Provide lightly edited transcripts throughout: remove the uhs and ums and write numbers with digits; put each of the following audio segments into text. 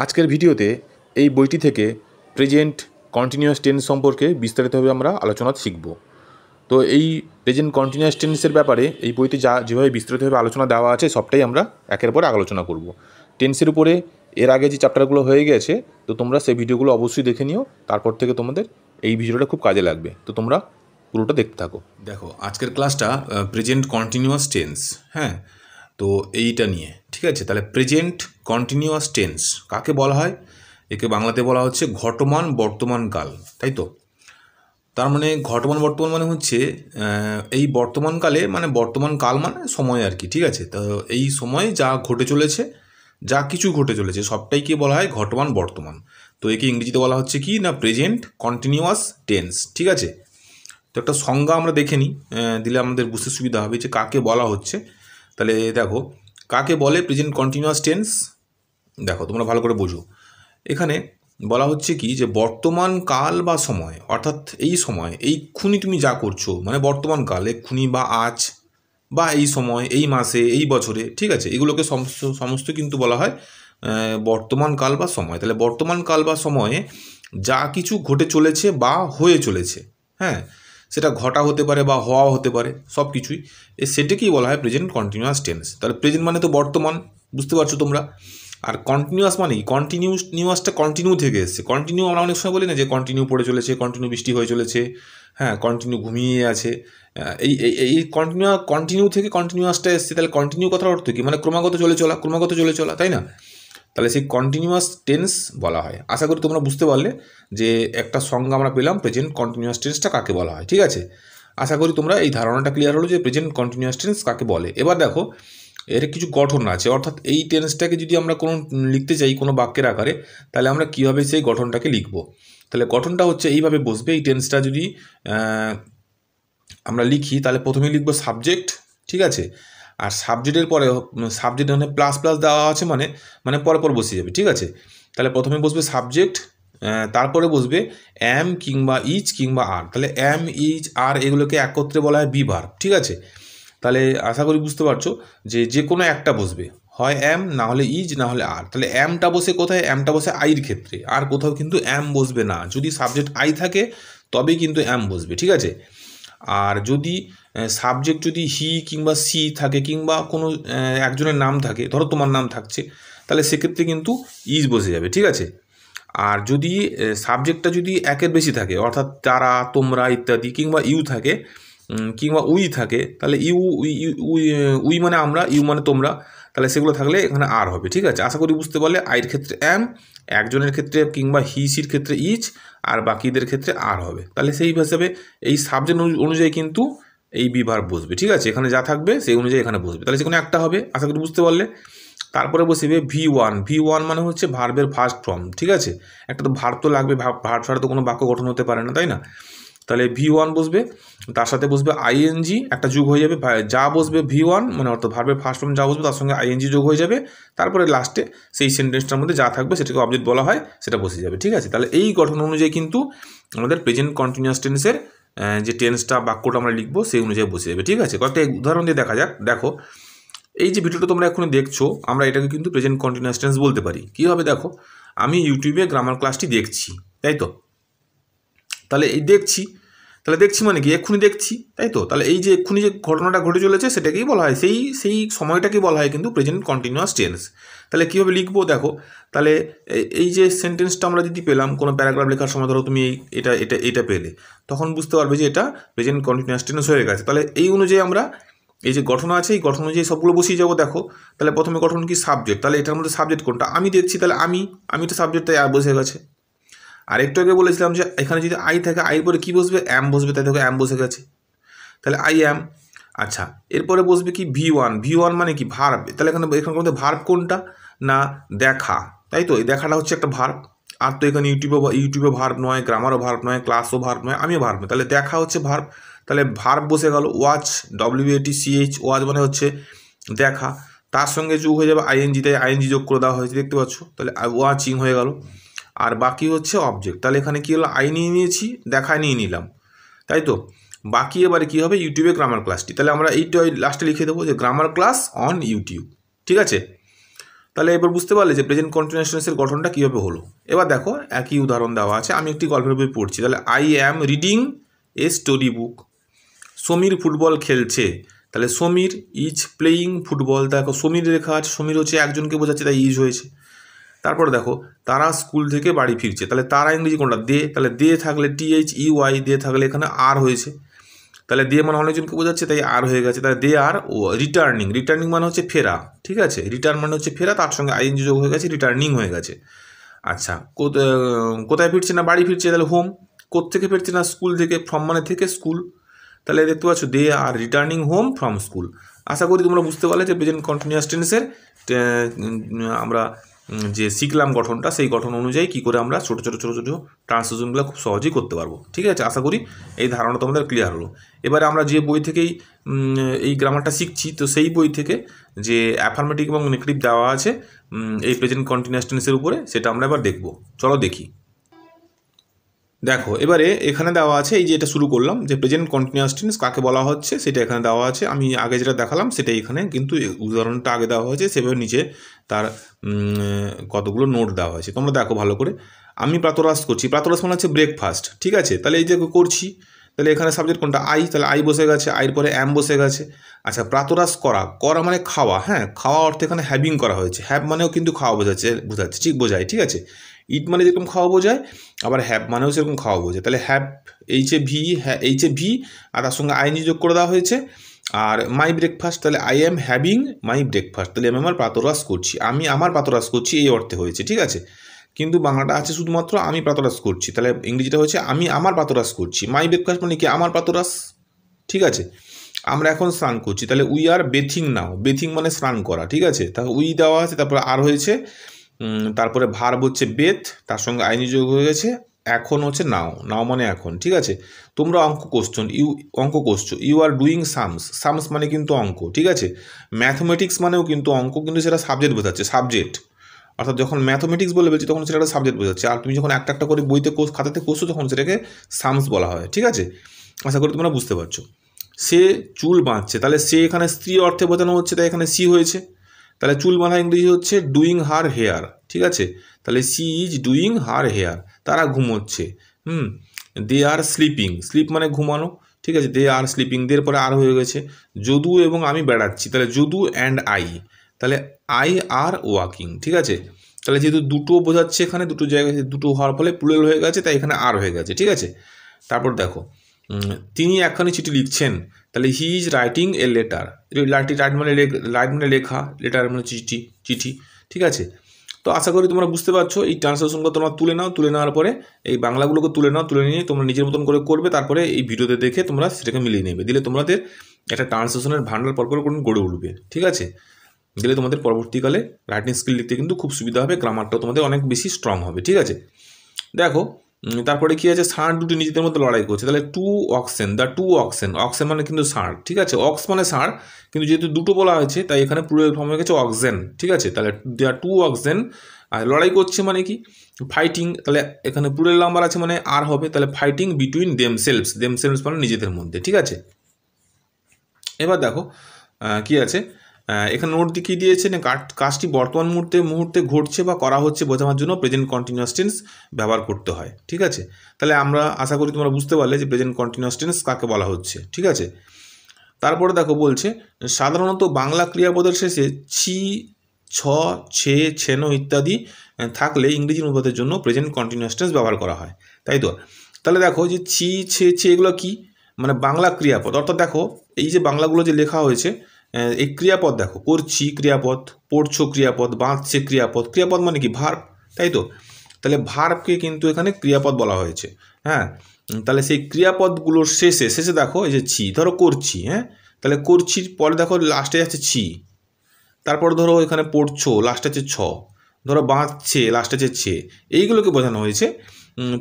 আজকের ভিডিওতে এই বইটি থেকে প্রেজেন্ট কন্টিনিউয়াস টেন্স সম্পর্কে বিস্তারিতভাবে আমরা আলোচনা শিখব। তো এই প্রেজেন্ট কন্টিনিউয়াস টেন্সের ব্যাপারে এই বইতে যেভাবে বিস্তারিতভাবে আলোচনা দেওয়া আছে সবটাই আমরা একের পর আলোচনা করব। টেন্সের উপরে এর আগে যে চ্যাপ্টারগুলো হয়ে গেছে তো তোমরা সেই ভিডিওগুলো অবশ্যই দেখে নিও, তারপর থেকে তোমাদের এই ভিডিওটা খুব কাজে লাগবে। তো তোমরা পুরোটা দেখতে থাকো। দেখো, আজকের ক্লাসটা প্রেজেন্ট কন্টিনিউয়াস টেন্স, হ্যাঁ, তো এইটা নিয়ে, ঠিক আছে। তাহলে প্রেজেন্ট কন্টিনিউয়াস টেন্স কাকে বলা হয়? একে বাংলাতে বলা হচ্ছে ঘটমান বর্তমান কাল, তাই তো। তার মানে ঘটমান বর্তমান মানে হচ্ছে এই বর্তমানকালে, মানে বর্তমান কাল মানে সময় আর কি, ঠিক আছে। তো এই সময়ে যা ঘটে চলেছে, যা কিছু ঘটে চলেছে সবটাইকে বলা হয় ঘটমান বর্তমান। তো একে ইংরেজিতে বলা হচ্ছে কি না, প্রেজেন্ট কন্টিনিউয়াস টেন্স, ঠিক আছে। তো একটা সংজ্ঞা আমরা দেখে নিই, দিলে আমাদের বুঝতে সুবিধা হবে যে কাকে বলা হচ্ছে। তাহলে দেখো, কাকে বলে প্রেজেন্ট কন্টিনিউয়াস টেন্স। দেখো তোমরা ভালো করে বোঝো, এখানে বলা হচ্ছে কি যে বর্তমান কাল বা সময়, অর্থাৎ এই সময় এইক্ষুনি তুমি যা করছো, মানে বর্তমান কাল এক্ষুনি বা আজ বা এই সময়, এই মাসে, এই বছরে, ঠিক আছে, এগুলোকে সমস্ত কিন্তু বলা হয় বর্তমান কাল বা সময়। তাহলে বর্তমান কাল বা সময়ে যা কিছু ঘটে চলেছে বা হয়ে চলেছে, হ্যাঁ, সেটা ঘটা হতে পারে বা হওয়া হতে পারে, সব কিছুই সেটাকেই বলা হয় প্রেজেন্ট কন্টিনিউয়াস টেন্স। তাহলে প্রেজেন্ট মানে তো বর্তমান, বুঝতে পারছো তোমরা। আর কন্টিনিউয়াস মানে নিউয়াসটা কন্টিনিউ থেকে এসছে। কন্টিনিউ আমরা অনেক সময় বলি না যে কন্টিনিউ পড়ে চলেছে, কন্টিনিউ বৃষ্টি হয়ে চলেছে, হ্যাঁ, কন্টিনিউ ঘুমিয়ে আছে। এই এই কন্টিনিউ থেকে কন্টিনিউয়াসটা এসছে। তাহলে কন্টিনিউ কথার অর্থ কি? মানে ক্রমাগত চলে চলা, তাই না? তাহলে সেই কন্টিনিউয়াস টেন্স বলা হয়। আশা করি তোমরা বুঝতে পারলে যে একটা সংজ্ঞা আমরা পেলাম প্রেজেন্ট কন্টিনিউয়াস টেন্সটা কাকে বলা হয়, ঠিক আছে। আশা করি তোমরা এই ধারণাটা ক্লিয়ার হলো যে প্রেজেন্ট কন্টিনিউয়াস টেন্স কাকে বলে। এবার দেখো, এর কিছু গঠন আছে, অর্থাৎ এই টেন্সটাকে যদি আমরা কোনো লিখতে চাই কোনো বাক্যের আকারে, তাহলে আমরা কীভাবে সেই গঠনটাকে লিখব। তাহলে গঠনটা হচ্ছে এইভাবে বসবে। এই টেন্সটা যদি আমরা লিখি, তাহলে প্রথমেই লিখবো সাবজেক্ট, ঠিক আছে। আর সাবজেক্টের পরে সাবজেক্ট মানে প্লাস প্লাস দেওয়া আছে, মানে পর বসে যাবে, ঠিক আছে। তাহলে প্রথমে বসবে সাবজেক্ট, তারপরে বসবে অ্যাম কিংবা ইজ কিংবা আর। তাহলে অ্যাম, ইজ, আর এগুলোকে একত্রে বলা হয় বি ভার্ব, ঠিক আছে। তাহলে আশা করি বুঝতে পারছো যে কোনো একটা বসবে, হয় অ্যাম, না হলে ইজ, না হলে আর। তাহলে অ্যামটা বসে কোথায়? অ্যামটা বসে আইর ক্ষেত্রে, আর কোথাও কিন্তু অ্যাম বসবে না। যদি সাবজেক্ট আই থাকে তবেই কিন্তু অ্যাম বসবে, ঠিক আছে। আর যদি সাবজেক্ট যদি হি কিংবা সি থাকে, কিংবা কোনো একজনের নাম থাকে, ধরো তোমার নাম থাকছে, তাহলে সেক্ষেত্রে কিন্তু ইজ বসে যাবে, ঠিক আছে। আর যদি সাবজেক্টটা যদি একের বেশি থাকে, অর্থাৎ তারা, তোমরা ইত্যাদি, কিংবা ইউ থাকে, কিংবা উই থাকে, তাহলে উই মানে আমরা, ইউ মানে তোমরা, তাহলে সেগুলো থাকলে এখানে আর হবে, ঠিক আছে। আশা করি বুঝতে পারলে। আইয়ের ক্ষেত্রে অ্যাম, একজনের ক্ষেত্রে কিংবা হি সির ক্ষেত্রে ইজ, আর বাকিদের ক্ষেত্রে আর হবে। তাহলে সেই হিসাবে এই সাবজেক্ট অনুযায়ী কিন্তু এই বি ভার্ব বসবে, ঠিক আছে। এখানে যা থাকবে সেই অনুযায়ী এখানে বসবে, তাহলে যে কোনো একটা হবে। আশা করি বুঝতে পারলে। তারপরে বসবে ভি ওয়ান মানে হচ্ছে ভার্বের ফার্স্ট ফর্ম, ঠিক আছে। একটা তো ভার্ব তো লাগবে, ভার্ব ছাড়া তো কোনো বাক্য গঠন হতে পারে না, তাই না। তাহলে ভি ওয়ান বসবে, তার সাথে বসবে আইএনজি, একটা যোগ হয়ে যাবে, যা বসবে ভি ওয়ান মানে অর্থাৎ ভার্বের ফার্স্ট ফর্ম যা বসবে তার সঙ্গে আইএনজি যোগ হয়ে যাবে। তারপরে লাস্টে সেই সেন্টেন্সটার মধ্যে যা থাকবে সেটাকে অবজেক্ট বলা হয়, সেটা বসে যাবে, ঠিক আছে। তাহলে এই গঠন অনুযায়ী কিন্তু আমাদের প্রেজেন্ট কন্টিনিউয়াস টেন্সের যে টেন্সটা, বাক্যটা আমরা লিখবো সেই অনুযায়ী বসে যাবে, ঠিক আছে। কয়েকটা উদাহরণ দিয়ে দেখা যাক। দেখো, এই যে ভিডিওটা তোমরা এখনই দেখছো, আমরা এটাকে কিন্তু প্রেজেন্ট কন্টিনিউয়াস টেন্স বলতে পারি। কীভাবে? দেখো, আমি ইউটিউবে গ্রামার ক্লাসটি দেখছি, তাই তো। তাহলে এই দেখছি, তাহলে দেখছি মানে কি? এক্ষুনি দেখছি, তাই তো। তাহলে এই যে এক্ষুনি যে ঘটনাটা ঘটে চলেছে সেটাকেই বলা হয়, সেই সময়টাকেই বলা হয় কিন্তু প্রেজেন্ট কন্টিনিউয়াস টেন্স। তাহলে কীভাবে লিখবো? দেখো, তাহলে এই যে সেন্টেন্সটা আমরা যদি পেলাম কোনো প্যারাগ্রাফ লেখার সময়, ধরো তুমি এটা পেলে, তখন বুঝতে পারবে যে এটা প্রেজেন্ট কন্টিনিউয়াস টেন্স হয়ে গেছে। তাহলে এই অনুযায়ী আমরা এই যে গঠন আছে, এই গঠন অনুযায়ী সবগুলো বসিয়ে যাবো। দেখো, তাহলে প্রথমে গঠন কি? সাবজেক্ট। তাহলে এটার মধ্যে সাবজেক্ট কোনটা? আমি দেখছি, তাহলে আমি তো সাবজেক্ট, তাই বসে গেছে। আর একটু আগে বলেছিলাম যে এখানে যদি আই থাকে, আই পরে কী বসবে? অ্যাম বসবে, তাই দেখো অ্যাম বসে গেছে। তাহলে আই অ্যাম। আচ্ছা, এরপরে বসবে কি? ভি ওয়ান মানে কি? ভার্ব। তাহলে এখানে মধ্যে ভার্ব কোনটা? না, দেখা, তাই তো। এই দেখাটা হচ্ছে একটা ভার্ব। আর তো এখানে ইউটিউবে ভার্ব নয়, গ্রামারও ভার্ব নয়, ক্লাসও ভার্ব নয়, আমিও ভার্ব নয়, তাহলে দেখা হচ্ছে ভার্ব। তাহলে ভার্ব বসে গেল। ওয়াচ, WATCH, ওয়াচ মানে হচ্ছে দেখা, তার সঙ্গে যোগ হয়ে যাবে আইএনজি, তাই আইএনজি যোগ করে দেওয়া হয়েছে, দেখতে পাচ্ছ। তাহলে ওয়াচিং হয়ে গেল। আর বাকি হচ্ছে অবজেক্ট। তাহলে এখানে কী হলো? আই নিয়ে নিয়েছি, দেখায় নিয়ে নিলাম, তাই তো। বাকি এবারে কী হবে? ইউটিউবে গ্রামার ক্লাসটি। তাহলে আমরা এইটা লাস্টে লিখে দেবো যে গ্রামার ক্লাস অন ইউটিউব, ঠিক আছে। তাহলে এবার বুঝতে পারলে যে প্রেজেন্ট কন্টিনিউয়াস টেন্সের গঠনটা কীভাবে হলো। এবার দেখো একই উদাহরণ দেওয়া আছে, আমি একটি গল্পের বই পড়ছি, তাহলে I am reading a story book. Samir football খেলছে, তাহলে সমীর ইজ প্লেয়িং ফুটবল। দেখো সমীর লেখা আছে, সমীর হচ্ছে একজনকে বোঝাচ্ছে, তাই ইজ হয়েছে। তারপর দেখো তারা স্কুল থেকে বাড়ি ফিরছে, তাহলে তারা ইংরেজি কোনটা, দে, তাহলে দে থাকলে THEY, দে থাকলে এখানে আর হয়েছে, তাহলে দে মানে অনেকজনকে বোঝাচ্ছে, তাই আর হয়ে গেছে। তাহলে দে আর রিটার্নিং, রিটার্নিং মানে হচ্ছে ফেরা, ঠিক আছে, রিটার্ন মানে হচ্ছে ফেরা, তার সঙ্গে আইএনজি যোগ হয়ে গেছে, রিটার্নিং হয়ে গেছে। আচ্ছা, কোথায় ফিরছে না বাড়ি ফিরছে, তাহলে হোম। কোত্থেকে ফিরছে না স্কুল থেকে, ফ্রম মানে থেকে স্কুল, তাহলে দেখতে পাচ্ছ দে আর রিটার্নিং হোম ফ্রম স্কুল। আশা করি তোমরা বুঝতে পারলে যে প্রেজেন্ট কন্টিনিউয়াস টেন্সের আমরা যে শিখলাম গঠনটা, সেই গঠন অনুযায়ী কী করে আমরা ছোটো ছোটো ট্রান্সলেশনগুলো খুব সহজেই করতে পারবো। ঠিক আছে, আশা করি এই ধারণা তোমাদের ক্লিয়ার হলো। এবারে আমরা যে বই থেকেই এই গ্রামারটা শিখছি, তো সেই বই থেকে যে অ্যাফার্মেটিভ এবং নেগেটিভ দেওয়া আছে এই প্রেজেন্ট কন্টিনিউয়াস টেন্সের উপরে, সেটা আমরা এবার দেখব। চলো দেখি। দেখো এবারে এখানে দেওয়া আছে, এই যে এটা শুরু করলাম যে প্রেজেন্ট কন্টিনিউয়াস টেন্স কাকে বলা হচ্ছে সেটা এখানে দেওয়া আছে। আমি আগে যেটা দেখালাম সেটা এখানে, কিন্তু উদাহরণটা আগে দেওয়া হয়েছে, সেভাবে নিচে তার কতগুলো নোট দেওয়া হয়েছে, তোমরা দেখো ভালো করে। আমি প্রাতরাশ করছি, প্রাতরাশ মানে হচ্ছে ব্রেকফাস্ট, ঠিক আছে, তাহলে এই যে করছি, তাহলে এখানে সাবজেক্ট কোনটা, আই, তাহলে আই বসে গেছে, আইয়ের পরে অ্যাম বসে গেছে। আচ্ছা, প্রাতরাশ করা, করা মানে খাওয়া, হ্যাঁ, খাওয়া অর্থে এখানে হ্যাভিং করা হয়েছে, হ্যাভ মানেও কিন্তু খাওয়া বোঝাচ্ছে, ঠিক বোঝায়, ঠিক আছে। ইট মানে যেরকম খাওয়া বোঝায়, আবার হ্যাভ মানেও সেরকম খাওয়া বোঝায়, তাহলে হ্যাভ এইচে ভি আর তার সঙ্গে আইএনজি যোগ করে দেওয়া হয়েছে। আর মাই ব্রেকফাস্ট, তাহলে I am having my breakfast, তাহলে আমি আমার প্রাতরাশ করছি, আমি আমার প্রাতরাশ করছি, এই অর্থে হয়েছে, ঠিক আছে। কিন্তু বাংলাটা আছে শুধুমাত্র আমি প্রাতরাশ করছি, তাহলে ইংরেজিটা হচ্ছে আমি আমার প্রাতরাশ করছি। মাই ব্রেকফাস্ট মানে কি, আমার প্রাতরাশ, ঠিক আছে। আমরা এখন স্নান করছি, তাহলে উই আর বেথিং নাও, বেথিং মানে স্নান করা, ঠিক আছে, তাহলে উই দেওয়া আছে, তারপরে আর হয়েছে, তারপরে ভার্ব হচ্ছে বেথ, তার সঙ্গে আইনি যোগ হয়ে গেছে, এখন হচ্ছে নাও, নাও মানে এখন, ঠিক আছে। তোমরা অঙ্ক করছো, ইউ আর ডুইং সামস মানে কিন্তু অঙ্ক, ঠিক আছে। ম্যাথমেটিক্স মানেও কিন্তু অঙ্ক, কিন্তু সেটা সাবজেক্ট বোঝাচ্ছে, সাবজেক্ট, অর্থাৎ যখন ম্যাথমেটিক্স বলে বলছি তখন সেটা একটা সাবজেক্ট বোঝাচ্ছে, আর তুমি যখন একটা একটা করে বইতে খাতাতে করছো তখন সেটাকে সামস বলা হয়, ঠিক আছে। আশা করি তোমরা বুঝতে পারছো। সে চুল বাঁধছে, তাহলে সে এখানে স্ত্রী অর্থে বোঝানো হচ্ছে, তাই এখানে সি হয়েছে, তাহলে চুল বাঁধা ইংরেজি হচ্ছে ডুইং হার হেয়ার, ঠিক আছে, তাহলে she is doing her hair, তারা ঘুমোচ্ছে। দে আর স্লিপিং, স্লিপ মানে ঘুমানো, ঠিক আছে, দে আর স্লিপিং, দের পরে আর হয়ে গেছে। যদু এবং আমি বেড়াচ্ছি, তাহলে যদু অ্যান্ড আই, তাহলে আই আর ওয়াকিং, ঠিক আছে। তাহলে যেহেতু দুটো বোঝাচ্ছে এখানে, দুটো জায়গায় দুটো হওয়ার ফলে প্লুরাল হয়ে গেছে, তাই এখানে আর হয়ে গেছে, ঠিক আছে। তারপর দেখো তিনি একখানি চিঠি লিখছেন, তাহলে he is writing a letter, right মানে লেখা, লেটার মানে চিঠি, ঠিক আছে। তো আশা করি তোমরা বুঝতে পারছো। এই ট্রান্সলেশনগুলো তোমরা তুলে নেওয়ার পরে এই বাংলাগুলোকে তুলে নিয়ে তোমরা নিজের মতন করে করবে, তারপরে এই ভিডিওতে দেখে তোমরা সেটাকে মিলিয়ে নেবে, দিলে তোমাদের একটা ট্রান্সলেশনের ভান্ডার পরপর গড়ে উঠবে, ঠিক আছে। দিলে তোমাদের পরবর্তীকালে রাইটিং স্কিল লিখতে কিন্তু খুব সুবিধা হবে, গ্রামারটাও তোমাদের অনেক বেশি স্ট্রং হবে, ঠিক আছে। দেখো তারপরে কি আছে, ষাঁড় দুটি নিজেদের মধ্যে লড়াই করছে, তাহলে টু অক্সেন, অক্সেন মানে কিন্তু ষাঁড়, ঠিক আছে, অক্স মানে ষাঁড়, কিন্তু যেহেতু দুটো বলা হয়েছে তাই এখানে প্লুরাল ফর্ম হয়ে গেছে অক্সেন, ঠিক আছে। তাহলে দেয়ার টু অক্সেন, আর লড়াই করছে মানে কি, ফাইটিং, তাহলে এখানে প্লুরাল নাম্বার আছে মানে আর হবে, তাহলে ফাইটিং বিটুইন দেমসেলভস মানে নিজেদের মধ্যে, ঠিক আছে। এবার দেখো কি আছে, এখানে নোট দেখিয়ে দিয়েছে না, কাজটি বর্তমান মুহূর্তে ঘটছে বা করা হচ্ছে বোঝানোর জন্য প্রেজেন্ট কন্টিনিউয়াস টেন্স ব্যবহার করতে হয়, ঠিক আছে। তাহলে আমরা আশা করি তোমরা বুঝতে পারলে যে প্রেজেন্ট কন্টিনিউয়াস টেন্স কাকে বলা হচ্ছে, ঠিক আছে। তারপরে দেখো বলছে, সাধারণত বাংলা ক্রিয়াপদের শেষে ছি, ছ, ছে, ছেনো ইত্যাদি থাকলে ইংরেজি অনুবাদের জন্য প্রেজেন্ট কন্টিনিউয়াস টেন্স ব্যবহার করা হয়, তাই তো। তাহলে দেখো যে ছি, ছে এগুলো কি, মানে বাংলা ক্রিয়াপদ, অর্থাৎ দেখো এই যে বাংলাগুলো যে লেখা হয়েছে, এই ক্রিয়াপদ দেখো, করছি ক্রিয়াপদ, পড়ছো ক্রিয়াপদ, বাঁধছে ক্রিয়াপদ মানে কি, ভার্ব, তাই তো। তাহলে ভার্বকে কিন্তু এখানে ক্রিয়াপদ বলা হয়েছে, হ্যাঁ। তাহলে সেই ক্রিয়াপদগুলোর শেষে দেখো এই যে ছি, ধরো করছি, হ্যাঁ, তাহলে করছির পরে দেখো লাস্টে যাচ্ছে ছি, তারপর ধরো এখানে পড়ছো লাস্টে আছে ছ, ধরো বাঁধছে লাস্টে আছে ছে, এইগুলোকে বোঝানো হয়েছে।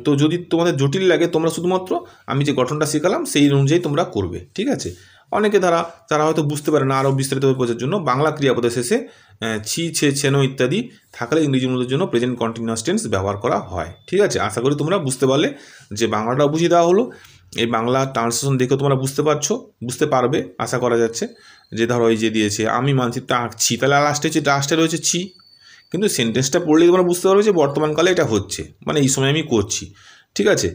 তো যদি তোমাদের জটিল লাগে তোমরা শুধুমাত্র আমি যে গঠনটা শেখালাম সেই অনুযায়ী তোমরা করবে, ঠিক আছে। অনেকে তারা হয়তো বুঝতে পারে না, আরও বিস্তারিতভাবে বোঝার জন্য বাংলা ক্রিয়াপদের শেষে ছি, ছে, ছেনো ইত্যাদি থাকলে ইংরেজি অনুবাদের জন্য প্রেজেন্ট কন্টিনিউয়াস টেন্স ব্যবহার করা হয়, ঠিক আছে। আশা করি তোমরা বুঝতে পারলে, যে বাংলাটাও বুঝিয়ে দেওয়া হলো, এই বাংলা ট্রান্সলেশন দেখে তোমরা বুঝতে পারবে আশা করা যাচ্ছে। যে ধরো এই যে দিয়েছে আমি মানচিত্রটা আঁকছি, তাহলে লাস্টে রয়েছে ছি, কিন্তু সেন্টেন্সটা পড়লেই তোমরা বুঝতে পারবে যে বর্তমানকালে এটা হচ্ছে, মানে এই সময় আমি করছি। ঠিক আছে,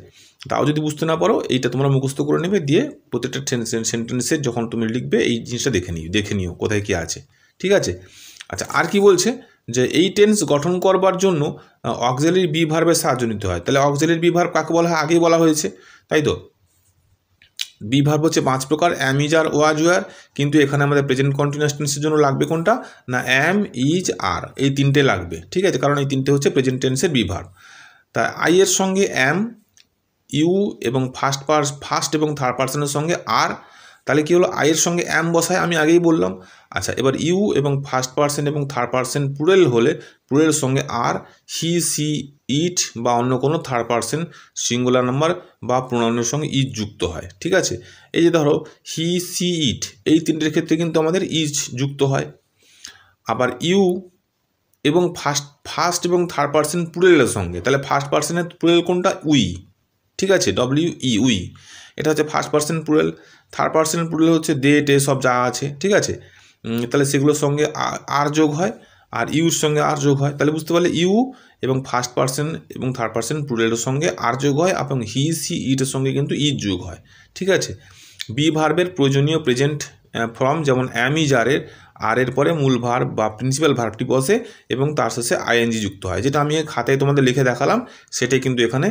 তাও যদি বুঝতে না পারো এইটা তোমরা মুখস্থ করে নেবে, দিয়ে প্রত্যেকটা সেন্টেন্সে যখন তুমি লিখবে এই জিনিসটা দেখে নিও কোথায় কী আছে। ঠিক আছে, আচ্ছা আর কি বলছে যে এই টেন্স গঠন করবার জন্য অক্সিলারি বি ভার্বের সাহায্য নিতে হয়। তাহলে অক্সিলারি বি ভার্ব কাকে বলা হয় আগেই বলা হয়েছে, তাই তো। বি ভার্ব হচ্ছে 5 প্রকার, অ্যাম, ইজ, আর, ওয়াজ, ওয়ার। কিন্তু এখানে আমাদের প্রেজেন্ট কন্টিনিউয়াস টেন্সের জন্য লাগবে কোনটা না অ্যাম, ইজ, আর, এই তিনটে লাগবে। ঠিক আছে, কারণ এই তিনটে হচ্ছে প্রেজেন্ট টেন্সের বি ভার্ব। তা আই এর সঙ্গে অ্যাম, ইউ এবং ফার্স্ট এবং থার্ড পার্সনের সঙ্গে আর, তাহলে কী হলো আই এর সঙ্গে অ্যাম বসায়, আমি আগেই বললাম। আচ্ছা এবার ইউ এবং ফার্স্ট পার্সন এবং থার্ড পার্সন প্লুরাল হলে প্লুরালের সঙ্গে আর, হি, সি, ইট বা অন্য কোনো থার্ড পার্সন সিঙ্গুলার নাম্বার বা প্রোনাউনের সঙ্গে ইজ যুক্ত হয়। ঠিক আছে, এই যে ধরো হি, সি, ইট, এই তিনটের ক্ষেত্রে কিন্তু আমাদের ইজ যুক্ত হয়। আবার ইউ এবং ফার্স্ট এবং থার্ড পার্সন প্লুরালের সঙ্গে, তাহলে ফার্স্ট পার্সনের প্লুরাল কোনটা উই। ঠিক আছে, WE, উই, এটা হচ্ছে first person plural. Third person plural হচ্ছে দে, টে সব যা আছে। ঠিক আছে, তাহলে সেগুলোর সঙ্গে আর যোগ হয়, আর ইউর সঙ্গে আর যোগ হয়। তাহলে বুঝতে পারলে ইউ এবং ফার্স্ট পার্সন এবং থার্ড পার্সন প্লুরালের সঙ্গে আর যোগ হয়, এবং হি, সি, ইটের সঙ্গে কিন্তু ইজ যোগ হয়। ঠিক আছে, বি ভার্বের প্রয়োজনীয় প্রেজেন্ট ফর্ম যেমন অ্যাম, ইজ, আর এর পরে মূল ভার্ব বা প্রিন্সিপাল ভার্বটি বসে এবং তার শেষে আইএনজি যুক্ত হয়, যেটা আমি খাতায় তোমাদের লিখে দেখালাম, সেটাই কিন্তু এখানে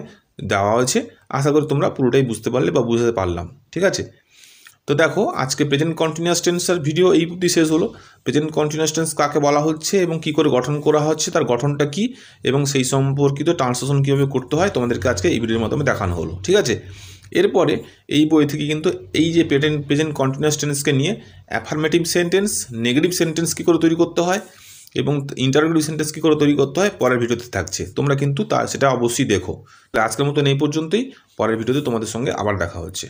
দেওয়া হয়েছে। আশা করি তোমরা পুরোটাই বুঝতে পারলে বা বুঝতে পারলাম। ঠিক আছে, তো দেখো আজকে প্রেজেন্ট কন্টিনিউয়াস টেন্সের ভিডিও এই অবধি শেষ হলো। প্রেজেন্ট কন্টিনিউয়াস টেন্স কাকে বলা হচ্ছে এবং কী করে গঠন করা হচ্ছে, তার গঠনটা কী এবং সেই সম্পর্কিত ট্রান্সলেশন কীভাবে করতে হয় তোমাদেরকে আজকে এই ভিডিওর মাধ্যমে দেখানো হলো। ঠিক আছে, এরপরে এই বই থেকে কিন্তু এই যে প্রেজেন্ট কন্টিনিউয়াস টেন্সকে নিয়ে অ্যাফার্মেটিভ সেন্টেন্স, নেগেটিভ সেন্টেন্স কী করে তৈরি করতে হয় এবং ইন্টারোগেটিভ সেন্টেন্স কী করে তৈরি করতে হয় পরের ভিডিওতে থাকছে, তোমরা কিন্তু সেটা অবশ্যই দেখো। আজকের মতন এই পর্যন্তই, পরের ভিডিওতে তোমাদের সঙ্গে আবার দেখা হচ্ছে।